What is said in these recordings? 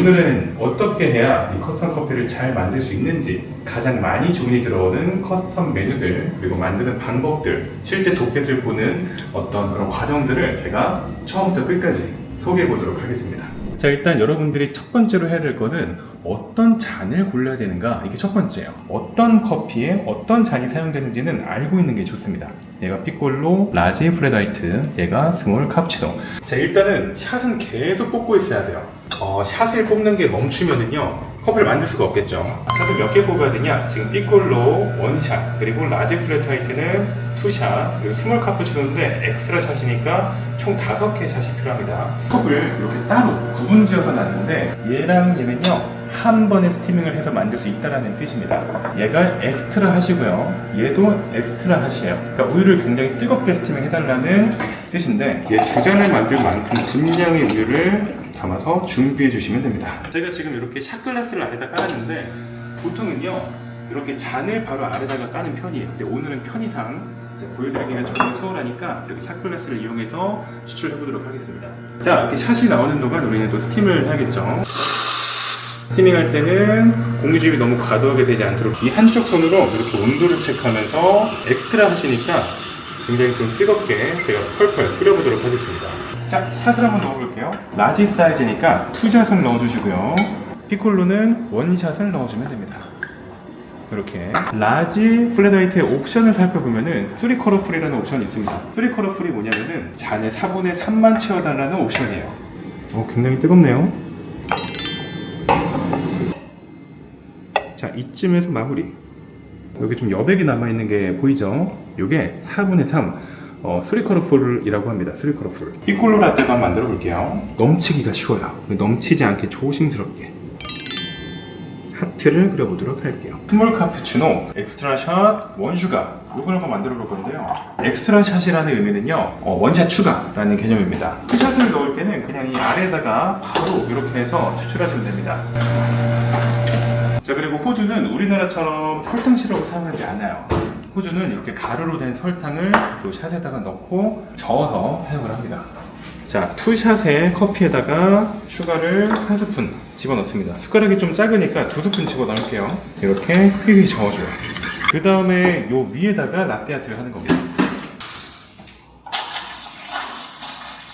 오늘은 어떻게 해야 이 커스텀 커피를 잘 만들 수 있는지, 가장 많이 주문이 들어오는 커스텀 메뉴들, 그리고 만드는 방법들, 실제 도켓을 보는 어떤 그런 과정들을 제가 처음부터 끝까지 소개해 보도록 하겠습니다. 자, 일단 여러분들이 첫 번째로 해야 될 거는 어떤 잔을 골라야 되는가, 이게 첫 번째예요. 어떤 커피에 어떤 잔이 사용되는지는 알고 있는 게 좋습니다. 얘가 피콜로, 라지 플랫화이트, 얘가 스몰 카푸치노. 자, 일단은 샷은 계속 뽑고 있어야 돼요. 샷을 뽑는 게 멈추면은요, 커피를 만들 수가 없겠죠. 샷을 몇 개 뽑아야 되냐? 지금 피콜로 원샷, 그리고 라지 플랫화이트는 투샷, 그리고 스몰 카푸치노인데 엑스트라 샷이니까 총 5개 샷이 필요합니다. 컵을 이렇게 따로 구분 지어서 놨는데, 얘랑 얘는요, 한 번에 스티밍을 해서 만들 수 있다는 뜻입니다. 얘가 엑스트라 핫이고요, 얘도 엑스트라 핫이에요. 그러니까 우유를 굉장히 뜨겁게 스티밍 해달라는 뜻인데, 얘 두 잔을 만들 만큼 분량의 우유를 담아서 준비해 주시면 됩니다. 제가 지금 이렇게 샷글라스를 아래다 깔았는데, 보통은요 이렇게 잔을 바로 아래다가 까는 편이에요. 근데 오늘은 편의상 보여드리기가 조금 수월하니까 이렇게 샷글라스를 이용해서 추출해 보도록 하겠습니다. 자, 이렇게 샷이 나오는 동안 우리는 또 스팀을 해야겠죠. 스티밍할 때는 공기주입이 너무 과도하게 되지 않도록 이 한쪽 손으로 이렇게 온도를 체크하면서, 엑스트라 하시니까 굉장히 좀 뜨겁게 제가 펄펄 끓여보도록 하겠습니다. 자, 샷을 한번 넣어볼게요. 라지 사이즈니까 2샷을 넣어주시고요, 피콜로는 1샷을 넣어주면 됩니다. 이렇게 라지 플랫화이트의 옵션을 살펴보면은 3쿼터 프리라는 옵션이 있습니다. 3쿼터 프리 뭐냐면은 잔의 4분의 3만 채워달라는 옵션이에요. 굉장히 뜨겁네요. 자, 이쯤에서 마무리. 여기 좀 여백이 남아있는 게 보이죠? 이게 4분의 3 3쿼터 풀이라고 합니다. 3쿼터 풀. 피콜로 라떼도 한번 만들어 볼게요. 넘치기가 쉬워요. 넘치지 않게 조심스럽게 하트를 그려보도록 할게요. 스몰 카푸치노, 엑스트라 샷, 원슈가, 이걸 한번 만들어 볼 건데요. 엑스트라 샷이라는 의미는요, 원샷 추가라는 개념입니다. 투샷을 넣을 때는 그냥 이 아래에다가 바로 이렇게 해서 추출하시면 됩니다. 자, 그리고 호주는 우리나라처럼 설탕 시럽을 사용하지 않아요. 호주는 이렇게 가루로 된 설탕을 또 샷에다가 넣고 저어서 사용을 합니다. 자, 투샷에 커피에다가 슈가를 1스푼 집어넣습니다. 숟가락이 좀 작으니까 2스푼 집어넣을게요. 이렇게 휘휘 저어줘요. 그 다음에 요 위에다가 라떼아트를 하는 겁니다.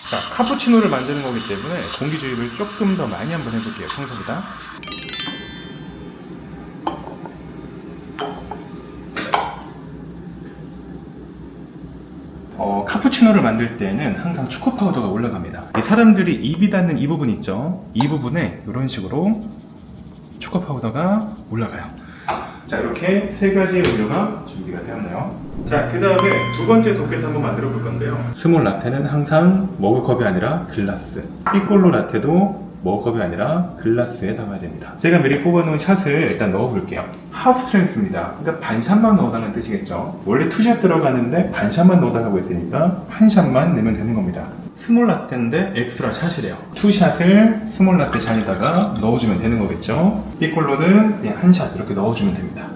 자, 카푸치노를 만드는 거기 때문에 공기 주입을 조금 더 많이 한번 해볼게요. 평소보다. 카푸치노를 만들 때는 항상 초코 파우더가 올라갑니다. 이 사람들이 입이 닿는 이 부분 있죠? 이 부분에 이런 식으로 초코 파우더가 올라가요. 자, 이렇게 3가지 음료가 준비가 되었네요. 자, 그 다음에 두 번째 도켓 한번 만들어 볼 건데요. 스몰 라떼는 항상 머그컵이 아니라 글라스, 피콜로 라떼도 머그컵이 아니라 글라스에 담아야 됩니다. 제가 미리 뽑아놓은 샷을 일단 넣어볼게요. 하프 스트렝스입니다. 그러니까 반샷만 넣어달라는 뜻이겠죠. 원래 투샷 들어가는데 반샷만 넣어달라고 했으니까 한 샷만 내면 되는 겁니다. 스몰 라떼인데 엑스트라 샷이래요. 투샷을 스몰 라떼 잔에다가 넣어주면 되는 거겠죠. 피콜로는 그냥 한 샷 이렇게 넣어주면 됩니다.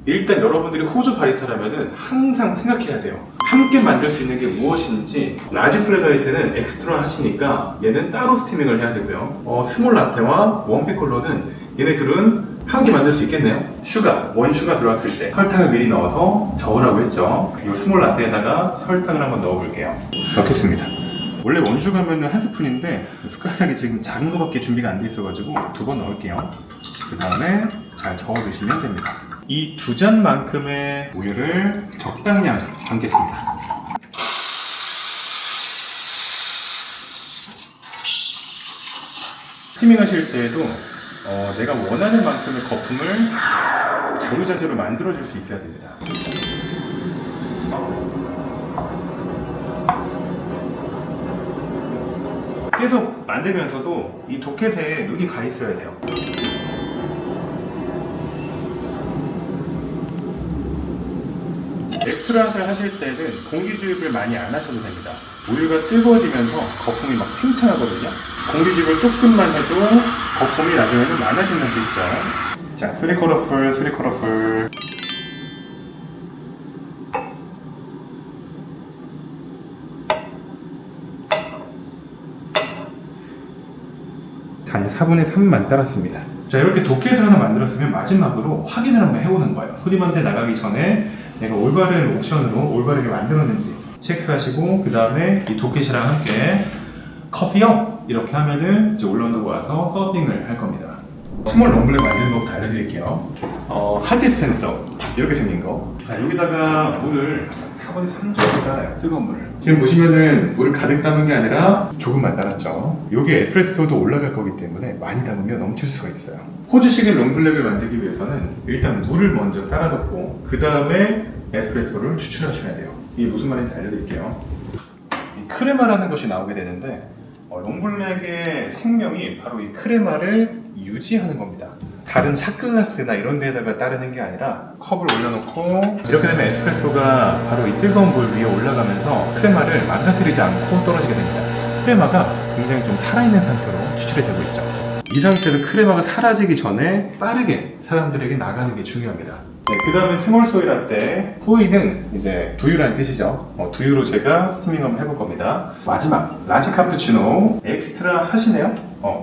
일단 여러분들이 호주 바리스타라면은 항상 생각해야 돼요. 함께 만들 수 있는 게 무엇인지. 라지 플랫화이트는 엑스트라 하시니까 얘는 따로 스티밍을 해야 되고요. 스몰 라떼와 원피콜로는 얘네들은 함께 만들 수 있겠네요. 슈가, 원슈가 들어왔을 때 설탕을 미리 넣어서 저으라고 했죠. 이 스몰 라떼에다가 설탕을 한번 넣어볼게요. 넣겠습니다. 원래 원슈가면 1스푼인데 숟가락이 지금 작은 거밖에 준비가 안 돼 있어가지고 2번 넣을게요. 그 다음에 잘 저어주시면 됩니다. 이 2잔만큼의 우유를 적당량 담겠습니다. 스티밍 하실 때에도 내가 원하는 만큼의 거품을 자유자재로 만들어줄 수 있어야 됩니다. 계속 만들면서도 이 도켓에 눈이 가 있어야 돼요. 엑스트라샷을 하실 때는 공기 주입을 많이 안 하셔도 됩니다. 우유가 뜨거워지면서 거품이 막 팽창하거든요. 공기 주입을 조금만 해도 거품이 나중에는 많아진다는 뜻이죠. 자, 3쿼터 풀, 3쿼터 풀. 잔 잔의 4분의 3만 따랐습니다. 자, 이렇게 도켓을 하나 만들었으면 마지막으로 확인을 한번 해보는 거예요. 손님한테 나가기 전에 내가 올바른 옵션으로 올바르게 만들었는지 체크하시고, 그 다음에 이 도켓이랑 함께 커피요! 이렇게 하면은 이제 올라온다고 와서 서빙을 할 겁니다. 스몰 롱블랙 만드는 법부터 알려드릴게요. 핫 디스펜서 이렇게 생긴 거. 자, 여기다가 물을 4분의 3 정도 따라요. 뜨거운 물을. 지금 보시면은 물을 가득 담은 게 아니라 조금만 따랐죠. 여기 에스프레소도 올라갈 거기 때문에 많이 담으면 넘칠 수가 있어요. 호주식의 롱블랙을 만들기 위해서는 일단 물을 먼저 따라 놓고 그 다음에 에스프레소를 추출하셔야 돼요. 이게 무슨 말인지 알려드릴게요. 이 크레마라는 것이 나오게 되는데 롱블랙의 생명이 바로 이 크레마를 유지하는 겁니다. 다른 샷글라스나 이런 데에다가 따르는 게 아니라 컵을 올려놓고 이렇게 되면 에스프레소가 바로 이 뜨거운 물 위에 올라가면서 크레마를 망가뜨리지 않고 떨어지게 됩니다. 크레마가 굉장히 좀 살아있는 상태로 추출이 되고 있죠. 이 상태에서 크레마가 사라지기 전에 빠르게 사람들에게 나가는 게 중요합니다. 네, 그 다음에 스몰 소이 라떼. 소이는 이제 두유라는 뜻이죠. 두유로 제가 스티밍 한번 해볼 겁니다. 마지막 라지 카푸치노 엑스트라 핫이네요.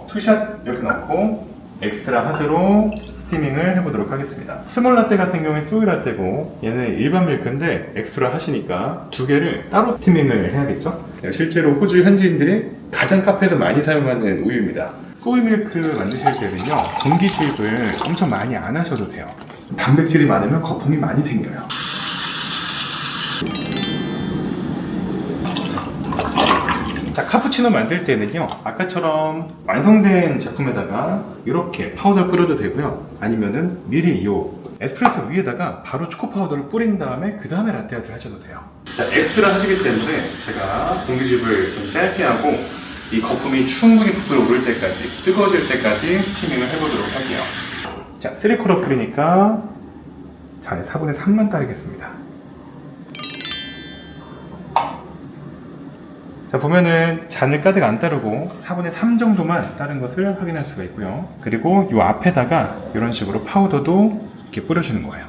투샷 이렇게 넣고 엑스트라 핫으로 스티밍을 해보도록 하겠습니다. 스몰 라떼 같은 경우에 소이 라떼고 얘는 일반 밀크인데 엑스트라 핫이니까 두 개를 따로 스티밍을 해야겠죠. 실제로 호주 현지인들이 가장 카페에서 많이 사용하는 우유입니다. 소이 밀크 만드실 때는요, 공기 투입을 엄청 많이 안 하셔도 돼요. 단백질이 많으면 거품이 많이 생겨요. 자, 카푸치노 만들 때는요, 아까처럼 완성된 제품에다가 이렇게 파우더를 뿌려도 되고요, 아니면은 미리 요 에스프레소 위에다가 바로 초코 파우더를 뿌린 다음에 그 다음에 라떼 아트를 하셔도 돼요. 자, 엑스트라 하시기 때문에 제가 공기집을 좀 짧게 하고 이 거품이 충분히 부풀어 오를 때까지, 뜨거워질 때까지 스티밍을 해보도록 할게요. 자, 3쿼터 풀이니까 잔에 4분의 3만 따르겠습니다. 자, 보면은 잔을 가득 안 따르고 4분의 3 정도만 따른 것을 확인할 수가 있고요. 그리고 이 앞에다가 이런 식으로 파우더도 이렇게 뿌려주는 거예요.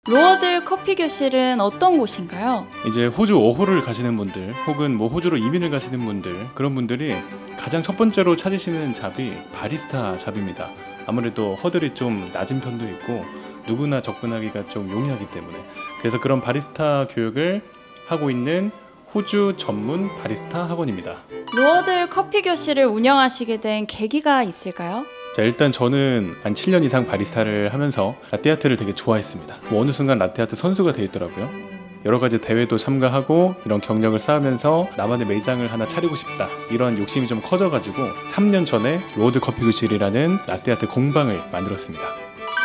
로어들 커피 교실은 어떤 곳인가요? 이제 호주 5호를 가시는 분들 혹은 뭐 호주로 이민을 가시는 분들, 그런 분들이 가장 첫 번째로 찾으시는 잡이 바리스타 잡입니다. 아무래도 허들이 좀 낮은 편도 있고 누구나 접근하기가 좀 용이하기 때문에, 그래서 그런 바리스타 교육을 하고 있는 호주 전문 바리스타 학원입니다. 로어들 커피 교실을 운영하시게 된 계기가 있을까요? 자, 일단 저는 한 7년 이상 바리스타를 하면서 라떼아트를 되게 좋아했습니다. 어느 순간 라떼아트 선수가 되어 있더라고요. 여러 가지 대회도 참가하고 이런 경력을 쌓으면서 나만의 매장을 하나 차리고 싶다, 이런 욕심이 좀 커져가지고 3년 전에 로드 커피 교실이라는 라떼아트 공방을 만들었습니다.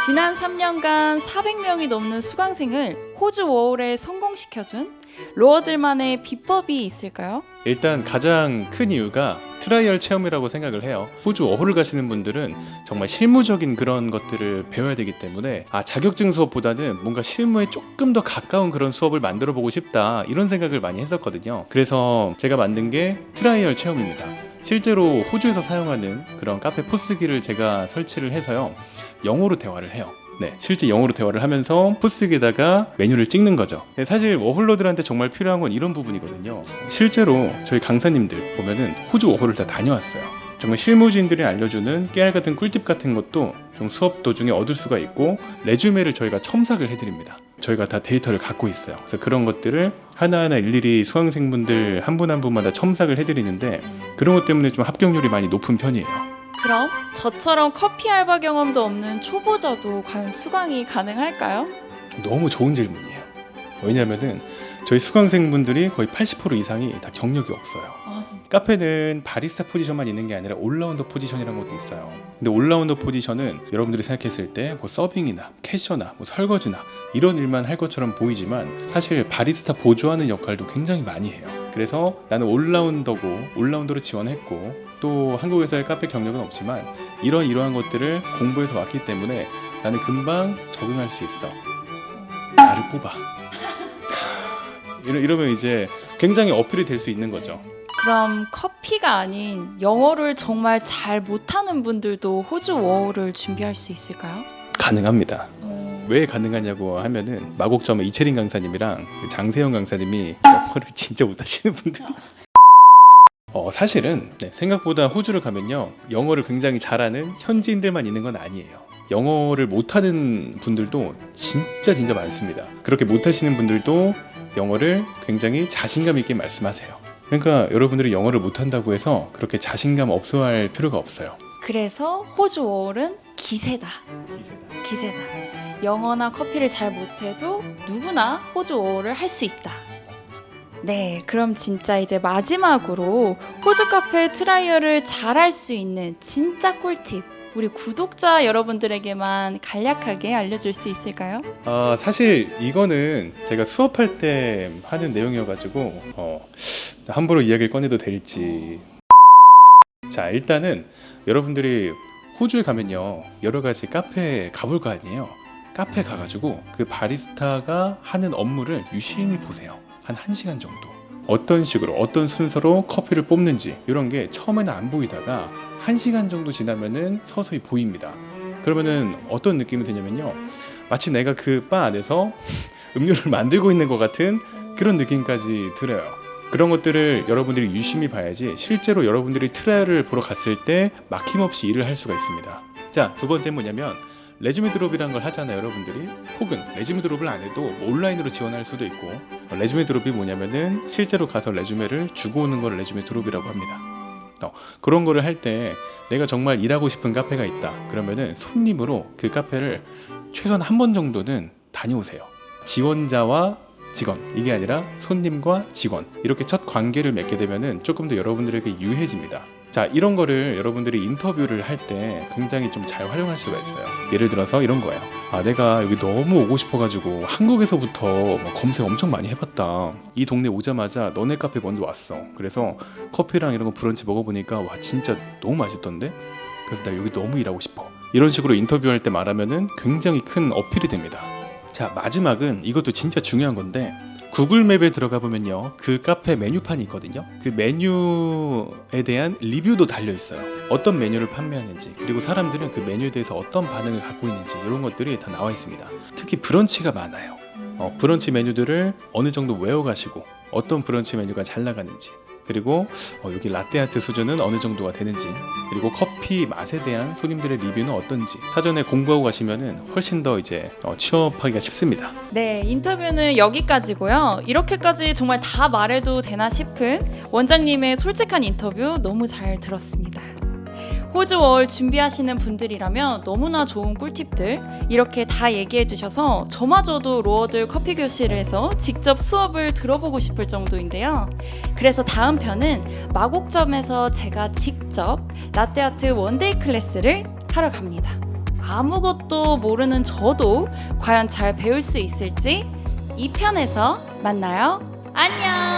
지난 3년간 400명이 넘는 수강생을 호주 워홀에 성공시켜준 로어들만의 비법이 있을까요? 일단 가장 큰 이유가 트라이얼 체험이라고 생각을 해요. 호주 어홀을 가시는 분들은 정말 실무적인 그런 것들을 배워야 되기 때문에 자격증 수업보다는 뭔가 실무에 조금 더 가까운 그런 수업을 만들어 보고 싶다, 이런 생각을 많이 했었거든요. 그래서 제가 만든 게 트라이얼 체험입니다. 실제로 호주에서 사용하는 그런 카페 포스기를 제가 설치를 해서요, 영어로 대화를 해요. 네, 실제 영어로 대화를 하면서 포스기에다가 메뉴를 찍는 거죠. 사실 워홀러들한테 정말 필요한 건 이런 부분이거든요. 실제로 저희 강사님들 보면은 호주 워홀을 다 다녀왔어요. 정말 실무진들이 알려주는 깨알 같은 꿀팁 같은 것도 좀 수업 도중에 얻을 수가 있고, 레주메를 저희가 첨삭을 해드립니다. 저희가 다 데이터를 갖고 있어요. 그래서 그런 것들을 하나하나 일일이 수강생분들 한 분 한 분마다 첨삭을 해드리는데, 그런 것 때문에 좀 합격률이 많이 높은 편이에요. 그럼 저처럼 커피 알바 경험도 없는 초보자도 과연 수강이 가능할까요? 너무 좋은 질문이에요. 왜냐면은 저희 수강생분들이 거의 80% 이상이 다 경력이 없어요. 진짜? 카페는 바리스타 포지션만 있는 게 아니라 올라운더 포지션이라는 것도 있어요. 근데 올라운더 포지션은 여러분들이 생각했을 때 뭐 서빙이나 캐셔나 뭐 설거지나 이런 일만 할 것처럼 보이지만, 사실 바리스타 보조하는 역할도 굉장히 많이 해요. 그래서 나는 올라운더고 올라운더로 지원했고 또 한국에서의 카페 경력은 없지만 이러한 것들을 공부해서 왔기 때문에 나는 금방 적응할 수 있어, 나를 뽑아. 이러면 이제 굉장히 어필이 될 수 있는 거죠. 그럼 커피가 아닌 영어를 정말 잘 못하는 분들도 호주 워홀을 준비할 수 있을까요? 가능합니다. 왜 가능하냐고 하면은 마곡점의 이채린 강사님이랑 그 장세영 강사님이 영어를 진짜 못하시는 분들. 사실은 생각보다 호주를 가면요 영어를 굉장히 잘하는 현지인들만 있는 건 아니에요. 영어를 못하는 분들도 진짜 많습니다. 그렇게 못하시는 분들도 영어를 굉장히 자신감 있게 말씀하세요. 그러니까 여러분들이 영어를 못한다고 해서 그렇게 자신감 없어할 필요가 없어요. 그래서 호주 워홀은 기세다. 기세다. 영어나 커피를 잘 못해도 누구나 호주 워홀을 할 수 있다. 네, 그럼 진짜 이제 마지막으로 호주 카페 트라이얼을 잘 할 수 있는 진짜 꿀팁 우리 구독자 여러분들에게만 간략하게 알려줄 수 있을까요? 사실 이거는 제가 수업할 때 하는 내용이어가지고 함부로 이야기를 꺼내도 될지. 자, 일단은 여러분들이 호주에 가면요 여러 가지 카페에 가볼 거 아니에요. 카페 가가지고 그 바리스타가 하는 업무를 유심히 보세요. 한 1시간 정도. 어떤 식으로 어떤 순서로 커피를 뽑는지 이런 게 처음에는 안 보이다가 1시간 정도 지나면은 서서히 보입니다. 그러면은 어떤 느낌이 드냐면요 마치 내가 그 바 안에서 음료를 만들고 있는 것 같은 그런 느낌까지 들어요. 그런 것들을 여러분들이 유심히 봐야지 실제로 여러분들이 트라이얼을 보러 갔을 때 막힘없이 일을 할 수가 있습니다. 자, 두 번째는 뭐냐면 레주메 드롭이라는 걸 하잖아요 여러분들이. 혹은 레주메 드롭을 안 해도 온라인으로 지원할 수도 있고, 레주메 드롭이 뭐냐면은 실제로 가서 레주메를 주고 오는 걸 레주메 드롭이라고 합니다. 그런 거를 할 때 내가 정말 일하고 싶은 카페가 있다 그러면은 손님으로 그 카페를 최소한 한 번 정도는 다녀오세요. 지원자와 직원, 이게 아니라 손님과 직원, 이렇게 첫 관계를 맺게 되면은 조금 더 여러분들에게 유해집니다. 자, 이런 거를 여러분들이 인터뷰를 할 때 굉장히 좀 잘 활용할 수가 있어요. 예를 들어서 이런 거예요. 내가 여기 너무 오고 싶어가지고 한국에서부터 검색 엄청 많이 해봤다. 이 동네 오자마자 너네 카페 먼저 왔어. 그래서 커피랑 이런 거 브런치 먹어보니까 와 진짜 너무 맛있던데? 그래서 나 여기 너무 일하고 싶어. 이런 식으로 인터뷰할 때 말하면은 굉장히 큰 어필이 됩니다. 자, 마지막은 이것도 진짜 중요한 건데, 구글 맵에 들어가 보면요 그 카페 메뉴판이 있거든요. 그 메뉴에 대한 리뷰도 달려 있어요. 어떤 메뉴를 판매하는지, 그리고 사람들은 그 메뉴에 대해서 어떤 반응을 갖고 있는지, 이런 것들이 다 나와 있습니다. 특히 브런치가 많아요. 브런치 메뉴들을 어느 정도 외워가시고 어떤 브런치 메뉴가 잘 나가는지, 그리고 여기 라떼아트 수준은 어느 정도가 되는지, 그리고 커피 맛에 대한 손님들의 리뷰는 어떤지 사전에 공부하고 가시면은 훨씬 더 이제 취업하기가 쉽습니다. 네, 인터뷰는 여기까지고요. 이렇게까지 정말 다 말해도 되나 싶은 원장님의 솔직한 인터뷰 너무 잘 들었습니다. 호주 워홀 준비하시는 분들이라면 너무나 좋은 꿀팁들 이렇게 다 얘기해 주셔서 저마저도 로어들 커피 교실에서 직접 수업을 들어보고 싶을 정도인데요. 그래서 다음 편은 마곡점에서 제가 직접 라떼아트 원데이 클래스를 하러 갑니다. 아무것도 모르는 저도 과연 잘 배울 수 있을지 2편에서 만나요. 안녕!